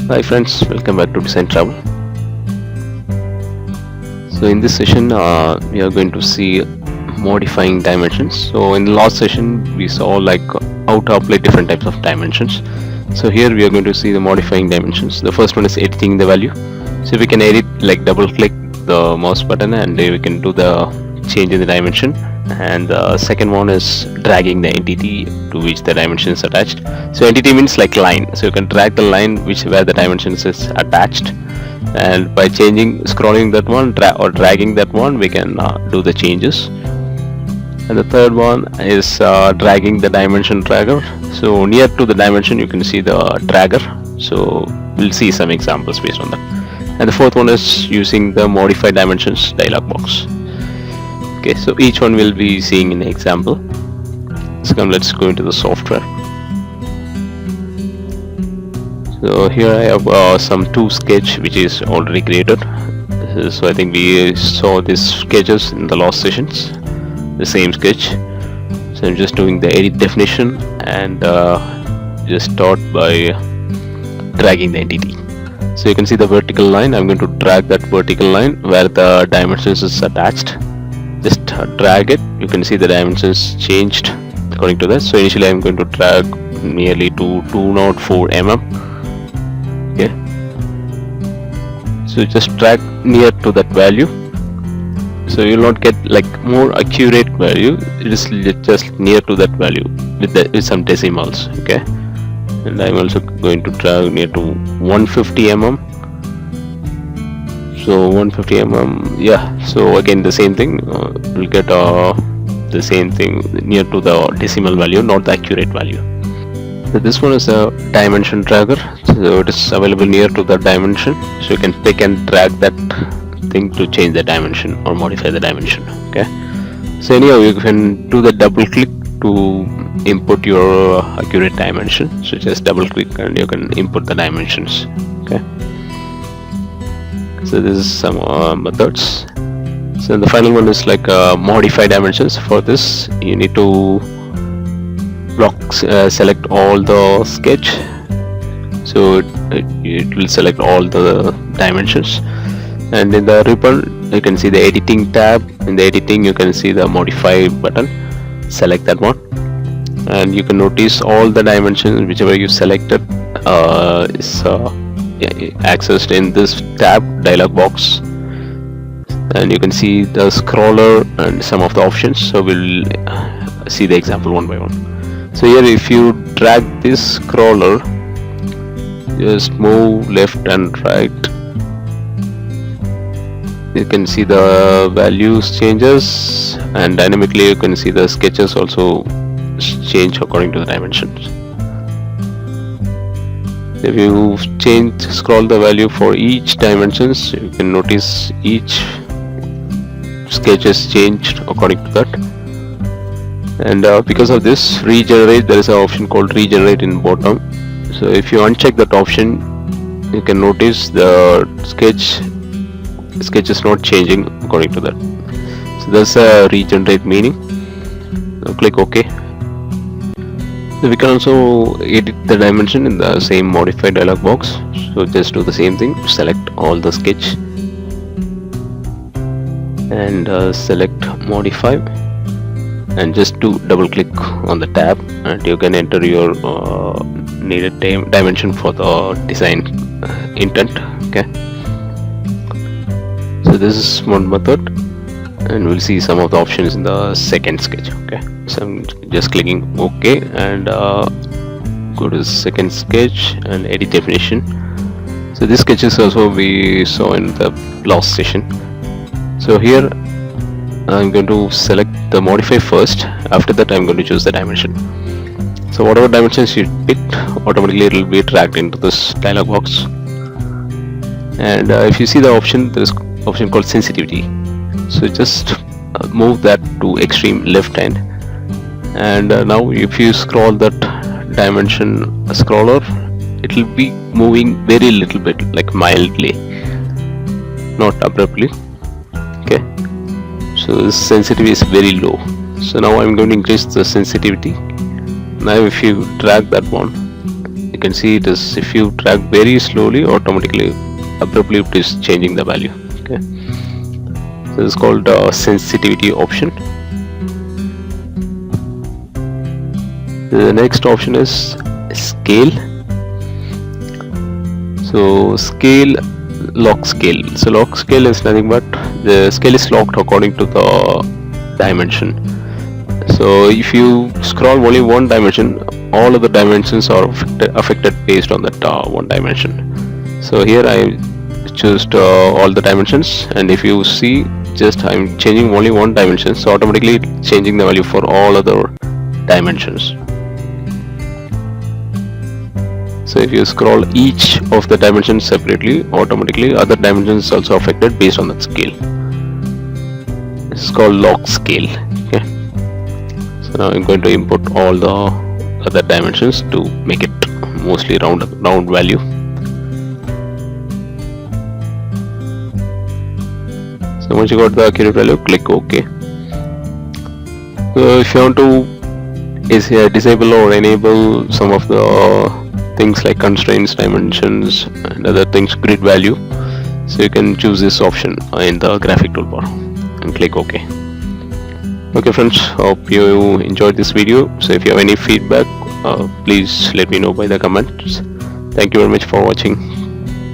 Hi friends, welcome back to Design Travel. So in this session we are going to see modifying dimensions. So in the last session we saw like how to apply different types of dimensions. So here we are going to see the modifying dimensions. The first one is editing the value. So we can edit, like double click the mouse button and we can do the change in the dimension. And the second one is dragging the entity to which the dimension is attached. So entity means like line, so you can drag the line where the dimensions is attached, and by scrolling that one or dragging that one, we can do the changes. And the third one is dragging the dimension dragger. So near to the dimension you can see the dragger, so we'll see some examples based on that. And the fourth one is using the modify dimensions dialog box. Okay, so each one will be seeing an example. So let's go into the software. So here I have some two sketch which is already created. So I think we saw these sketches in the last sessions, the same sketch. So I'm just doing the edit definition and just start by dragging the entity. So you can see the vertical line. I'm going to drag that vertical line where the dimensions is attached. Just drag it. You can see the dimensions changed according to that. So initially I'm going to drag nearly to 204 mm. Okay, so just drag near to that value, so you will not get like more accurate value. It is just near to that value with some decimals. Okay, and I'm also going to drag near to 150 mm. So 150 mm, yeah. So again the same thing, we'll get the same thing near to the decimal value, not the accurate value. So this one is a dimension dragger, so it is available near to the dimension, so you can pick and drag that thing to change the dimension or modify the dimension. Okay, so anyhow you can do the double click to input your accurate dimension. So just double click and you can input the dimensions. Okay, so this is some methods. So the final one is like modify dimensions. For this you need to select all the sketch, so it will select all the dimensions, and in the ribbon you can see the editing tab. In the editing you can see the modify button. Select that one and you can notice all the dimensions whichever you selected is accessed in this tab dialog box, and you can see the scroller and some of the options. So we'll see the example one by one. So here if you drag this scroller, just move left and right, you can see the values changes, and dynamically you can see the sketches also change according to the dimensions. If you scroll the value for each dimensions, you can notice each sketch is changed according to that. And because of this regenerate, there is an option called regenerate in bottom. So if you uncheck that option, you can notice the sketch is not changing according to that. So that's a regenerate meaning. Now click OK. So we can also edit the dimension in the same modify dialog box. So just do the same thing, select all the sketch and select modify, and just do double click on the tab and you can enter your needed dimension for the design intent. Okay, so this is one method, and we'll see some of the options in the second sketch. Okay, so I'm just clicking OK and go to the second sketch and edit definition. So this sketch is also we saw in the last session. So here I'm going to select the modify first. After that I'm going to choose the dimension. So whatever dimensions you picked, automatically it will be dragged into this dialog box. And if you see the option, there is option called sensitivity. So just move that to extreme left hand, and now if you scroll that dimension scroller, it will be moving very little bit, like mildly, not abruptly. Okay, so the sensitivity is very low. So now I'm going to increase the sensitivity. Now if you drag that one, you can see it is, if you drag very slowly, automatically abruptly it is changing the value. Okay, so this is called sensitivity option. The next option is scale. So scale, lock scale. So lock scale is nothing but the scale is locked according to the dimension. So if you scroll only one dimension, all of the dimensions are affected based on that one dimension. So here I choose all the dimensions, and if you see, just I'm changing only one dimension, so automatically it's changing the value for all other dimensions. So if you scroll each of the dimensions separately, automatically other dimensions also affected based on that scale. This is called lock scale. Okay, so now I'm going to import all the other dimensions to make it mostly round value. So once you got the accurate value, click OK. So if you want to disable or enable some of the things like constraints, dimensions, and other things, grid value, so you can choose this option in the graphic toolbar and click OK. Okay friends, hope you enjoyed this video. So if you have any feedback, please let me know by the comments. Thank you very much for watching.